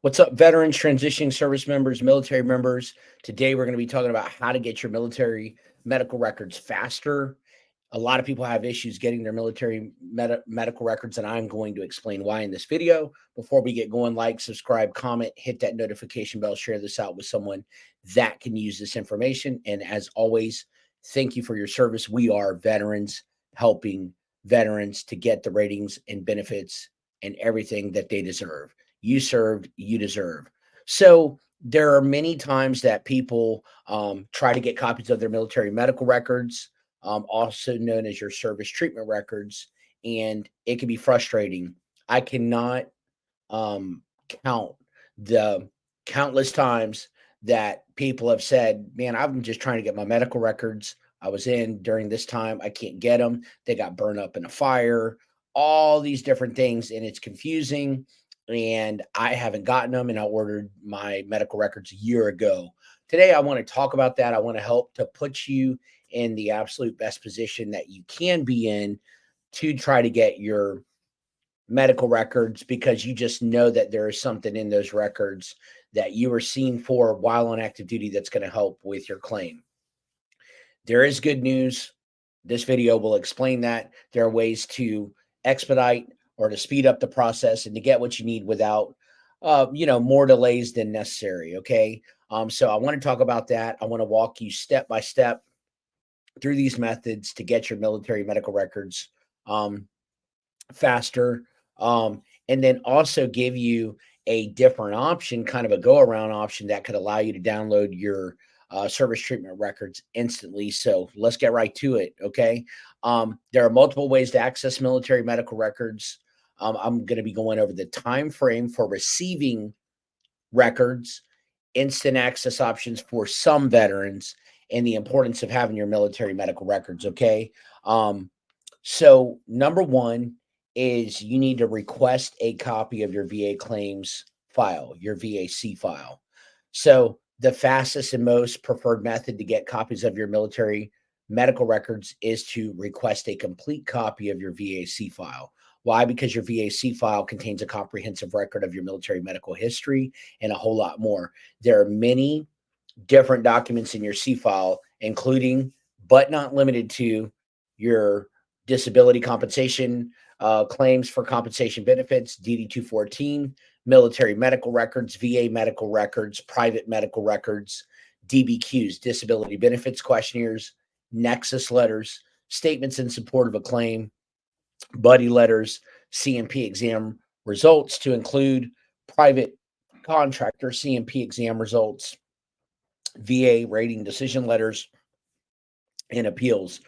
What's up, veterans, transitioning service members, military members? Today, we're going to be talking about how to get your military medical records faster. A lot of people have issues getting their military medical records, and I'm going to explain why in this video. Before we get going, like, subscribe, comment, hit that notification bell, share this out with someone that can use this information. And as always, thank you for your service. We are veterans helping veterans to get the ratings and benefits and everything that they deserve. You served, you deserve. So there are many times that people try to get copies of their military medical records, also known as your service treatment records, and it can be frustrating. I cannot count the countless times that people have said, "Man, I'm just trying to get my medical records. I was in during this time. I can't get them. They got burned up in a fire." All these different things, and it's confusing. And I haven't gotten them, and I ordered my medical records a year ago. Today, I want to talk about that. I want to help to put you in the absolute best position that you can be in to try to get your medical records, because you just know that there is something in those records that you were seen for while on active duty that's going to help with your claim. There is good news. This video will explain that. There are ways to expedite or to speed up the process and to get what you need without more delays than necessary. Okay. So I want to talk about that. I want to walk you step by step through these methods to get your military medical records faster, and then also give you a different option, kind of a go around option that could allow you to download your service treatment records instantly. So let's get right to it. Okay. There are multiple ways to access military medical records. I'm going to be going over the time frame for receiving records, instant access options for some veterans, and the importance of having your military medical records. Okay. So number one is you need to request a copy of your VA claims file, your VAC file. So the fastest and most preferred method to get copies of your military medical records is to request a complete copy of your VAC file. Why? Because your VAC file contains a comprehensive record of your military medical history and a whole lot more. There are many different documents in your C file, including, but not limited to, your disability compensation claims for compensation benefits, DD 214, military medical records, VA medical records, private medical records, DBQs, disability benefits questionnaires, nexus letters, statements in support of a claim, buddy letters, CMP exam results, to include private contractor CMP exam results, VA rating decision letters, and appeals,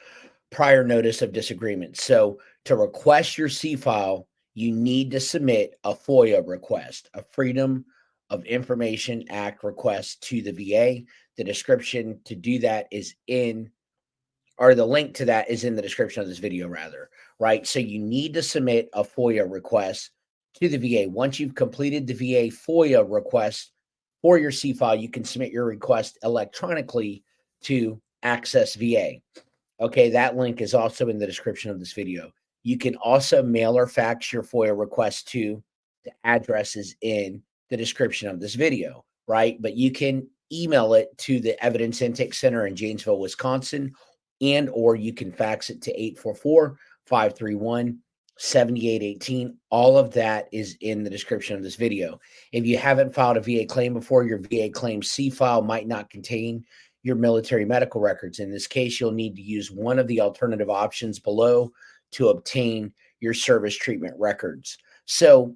prior notice of disagreement. So to request your C file, you need to submit a FOIA request, a Freedom of Information Act request to the VA. The description to do that is in, or the link to that is in the description of this video, rather, right? So you need to submit a FOIA request to the VA. Once you've completed the VA FOIA request for your C file, you can submit your request electronically to Access VA. Okay, that link is also in the description of this video. You can also mail or fax your FOIA request to the addresses in the description of this video, right? But you can email it to the Evidence Intake Center in Janesville, Wisconsin, and or you can fax it to 844-531-7818. All of that is in the description of this video. If you haven't filed a VA claim before, your VA claim C file might not contain your military medical records. In this case, you'll need to use one of the alternative options below to obtain your service treatment records. So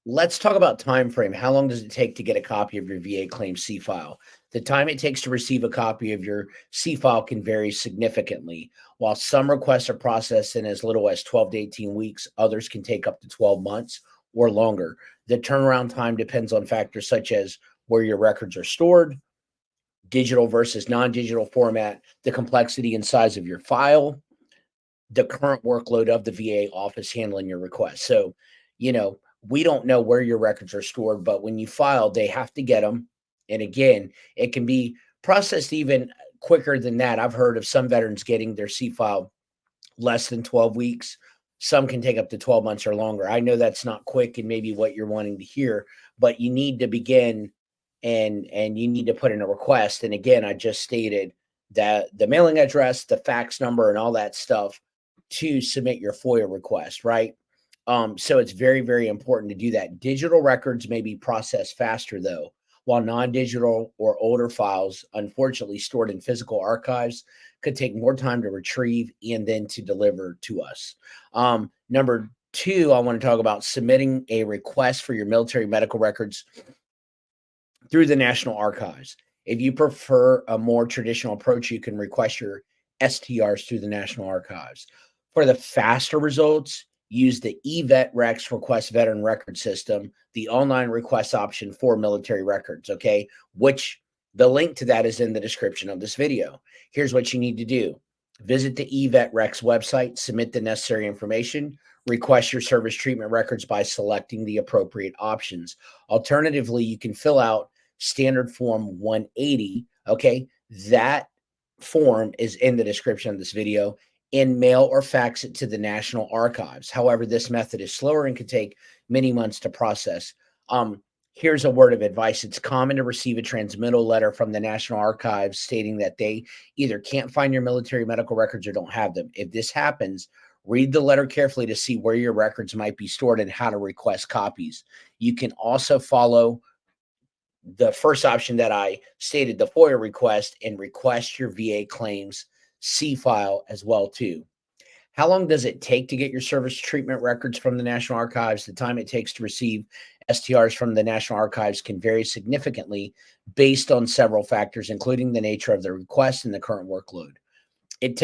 let's talk about time frame. How long does it take to get a copy of your VA claim C file? The time it takes to receive a copy of your C file can vary significantly. While some requests are processed in as little as 12 to 18 weeks, others can take up to 12 months or longer. The turnaround time depends on factors such as where your records are stored, digital versus non-digital format, the complexity and size of your file, the current workload of the VA office handling your request. So, we don't know where your records are stored, but when you file, they have to get them. And again, it can be processed even quicker than that. I've heard of some veterans getting their C file less than 12 weeks. Some can take up to 12 months or longer. I know that's not quick and maybe what you're wanting to hear, but you need to begin and you need to put in a request. And again, I just stated that the mailing address, the fax number, and all that stuff to submit your FOIA request, right? So it's very, very important to do that. Digital records may be processed faster, though, while non-digital or older files, unfortunately stored in physical archives, could take more time to retrieve and then to deliver to us. Number two, I want to talk about submitting a request for your military medical records through the National Archives. If you prefer a more traditional approach, you can request your STRs through the National Archives. For the faster results, use the eVetRex Request Veteran Record System, the online request option for military records, okay? Which the link to that is in the description of this video. Here's what you need to do. Visit the eVetRex website, submit the necessary information, request your service treatment records by selecting the appropriate options. Alternatively, you can fill out standard form 180, okay? That form is in the description of this video, and mail or fax it to the National Archives. However, this method is slower and can take many months to process. Here's a word of advice. It's common to receive a transmittal letter from the National Archives stating that they either can't find your military medical records or don't have them. If this happens, read the letter carefully to see where your records might be stored and how to request copies. You can also follow the first option that I stated, the FOIA request, and request your VA claims C file as well too. How long does it take to get your service treatment records from the National Archives? The time it takes to receive STRs from the National Archives can vary significantly based on several factors, including the nature of the request and the current workload. It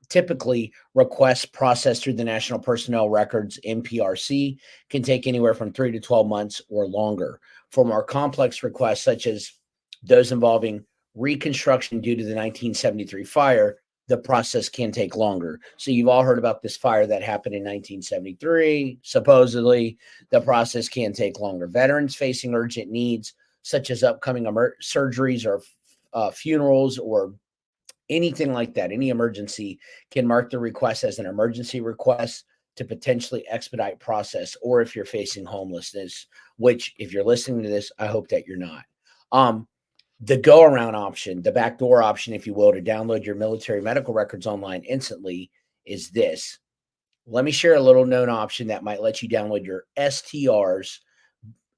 typically requests processed through the National Personnel Records, NPRC, can take anywhere from 3 to 12 months or longer. For more complex requests, such as those involving reconstruction due to the 1973 fire, the process can take longer. So you've all heard about this fire that happened in 1973. Supposedly, the process can take longer. Veterans facing urgent needs, such as upcoming surgeries or funerals or anything like that, any emergency, can mark the request as an emergency request to potentially expedite process, or if you're facing homelessness, which if you're listening to this, I hope that you're not. The go around option, the backdoor option, if you will, to download your military medical records online instantly is this. Let me share a little known option that might let you download your STRs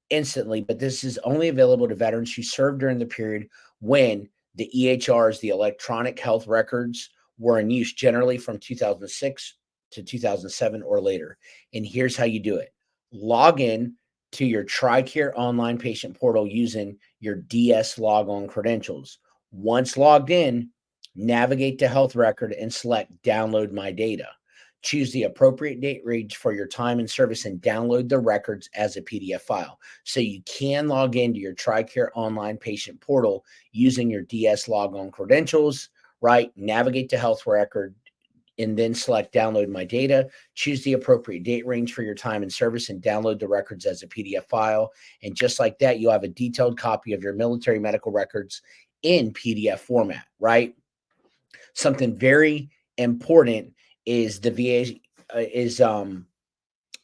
instantly, but this is only available to veterans who served during the period when the EHRs, the electronic health records, were in use, generally from 2006 to 2007 or later. And here's how you do it. Log in to your TRICARE Online Patient Portal using your DS logon credentials. Once logged in, navigate to health record and select Download My Data. Choose the appropriate date range for your time and service and download the records as a PDF file. So you can log into your TRICARE Online Patient Portal using your DS logon credentials, right? Navigate to health record and then select Download My Data. Choose the appropriate date range for your time and service and download the records as a PDF file. And just like that, you'll have a detailed copy of your military medical records in PDF format, right? Something very important is the VA is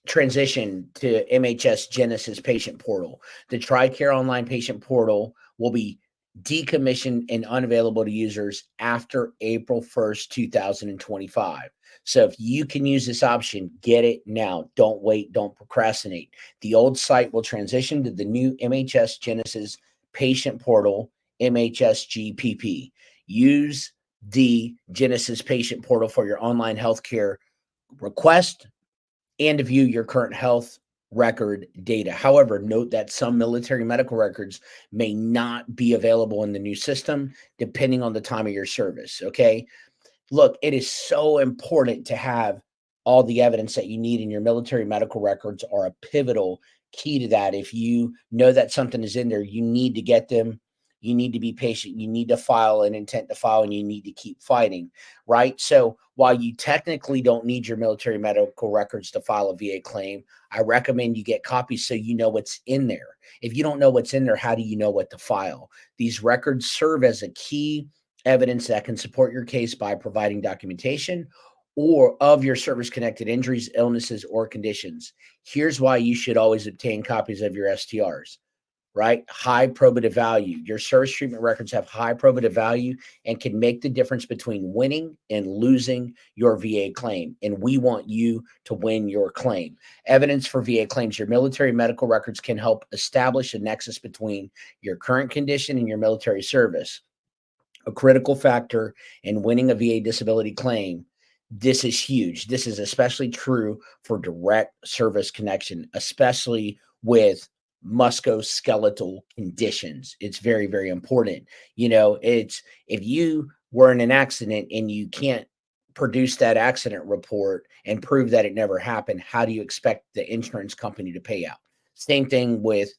transition to MHS GENESIS Patient Portal. The TRICARE Online Patient Portal will be decommissioned and unavailable to users after April 1st, 2025. So if you can use this option, get it now. Don't wait. Don't procrastinate. The old site will transition to the new MHS GENESIS Patient Portal, MHS GPP. Use the Genesis Patient Portal for your online healthcare request and to view your current health record data. However, note that some military medical records may not be available in the new system depending on the time of your service, okay? Look, it is so important to have all the evidence that you need, and your military medical records are a pivotal key to that. If you know that something is in there, you need to get them. You need to be patient. You need to file an intent to file, and you need to keep fighting, right? So while you technically don't need your military medical records to file a VA claim, I recommend you get copies so you know what's in there. If you don't know what's in there, how do you know what to file? These records serve as a key evidence that can support your case by providing documentation or of your service-connected injuries, illnesses, or conditions. Here's why you should always obtain copies of your STRs, right? High probative value. Your service treatment records have high probative value and can make the difference between winning and losing your VA claim. And we want you to win your claim. Evidence for VA claims. Your military medical records can help establish a nexus between your current condition and your military service. A critical factor in winning a VA disability claim. This is huge. This is especially true for direct service connection, especially with musculoskeletal conditions. It's very, very important. It's if you were in an accident and you can't produce that accident report and prove that it never happened, how do you expect the insurance company to pay out? Same thing with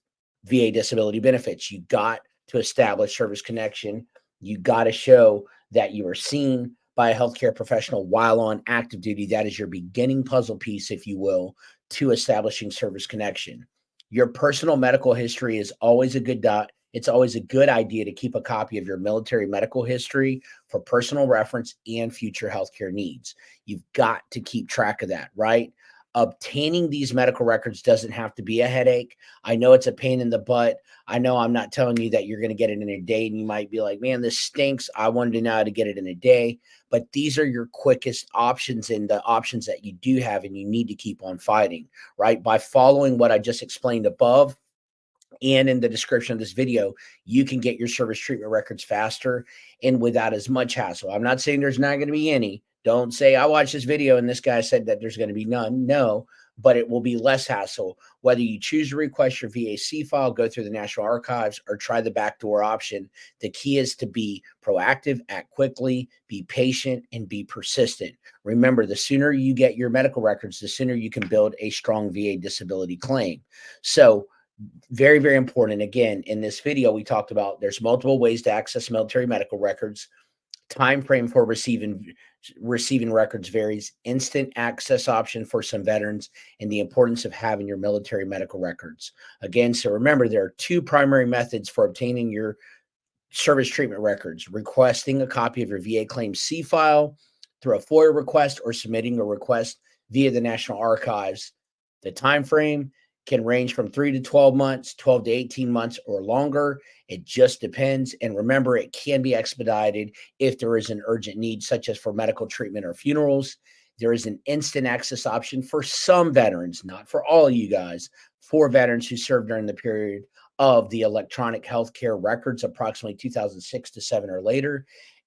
VA disability benefits. You got to establish service connection. You got to show that you were seen by a healthcare professional while on active duty. That is your beginning puzzle piece, if you will, to establishing service connection. Your personal medical history is always a good it's always a good idea to keep a copy of your military medical history for personal reference and future healthcare needs. You've got to keep track of that, right? Obtaining these medical records doesn't have to be a headache. I know it's a pain in the butt. I know I'm not telling you that you're going to get it in a day, and you might be like, man, this stinks. I wanted to know how to get it in a day. But these are your quickest options and the options that you do have, and you need to keep on fighting, right? By following what I just explained above and in the description of this video, you can get your service treatment records faster and without as much hassle. I'm not saying there's not going to be any. Don't say, I watched this video and this guy said that there's going to be none. No, but it will be less hassle. Whether you choose to request your VAC file, go through the National Archives, or try the backdoor option, the key is to be proactive, act quickly, be patient, and be persistent. Remember, the sooner you get your medical records, the sooner you can build a strong VA disability claim. So, very, very important. Again, in this video, we talked about there's multiple ways to access military medical records. Time frame for receiving records varies. Instant access option for some veterans, and the importance of having your military medical records. Again, so remember, there are two primary methods for obtaining your service treatment records: requesting a copy of your VA claim C file through a FOIA request, or submitting a request via the National Archives. The time frame can range from 3 to 12 months, 12 to 18 months, or longer. It just depends. And remember, it can be expedited if there is an urgent need, such as for medical treatment or funerals. There is an instant access option for some veterans, not for all of you guys, for veterans who served during the period of the electronic healthcare records, approximately 2006 to 7 or later.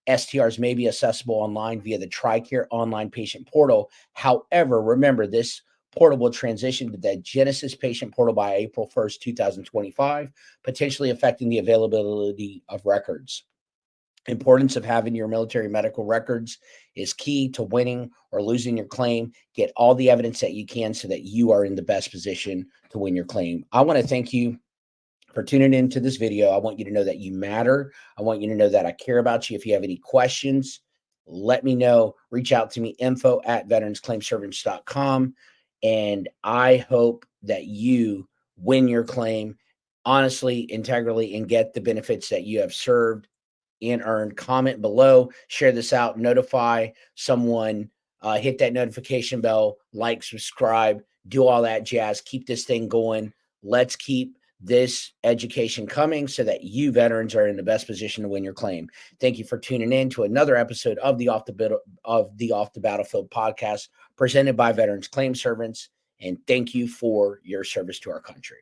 STRs may be accessible online via the TRICARE Online Patient Portal. However, remember, this portal will transition to the GENESIS Patient Portal by April 1st, 2025, potentially affecting the availability of records. Importance of having your military medical records is key to winning or losing your claim. Get all the evidence that you can so that you are in the best position to win your claim. I want to thank you for tuning into this video. I want you to know that you matter. I want you to know that I care about you. If you have any questions, let me know. Reach out to me, info@veteransclaimservice.com. And I hope that you win your claim honestly, integrally, and get the benefits that you have served and earned. Comment below, share this out, notify someone, hit that notification bell, like, subscribe, do all that jazz. Keep this thing going. Let's keep this education coming so that you veterans are in the best position to win your claim. Thank you for tuning in to another episode of the Off the Battlefield podcast presented by Veterans Claim Servants. And thank you for your service to our country.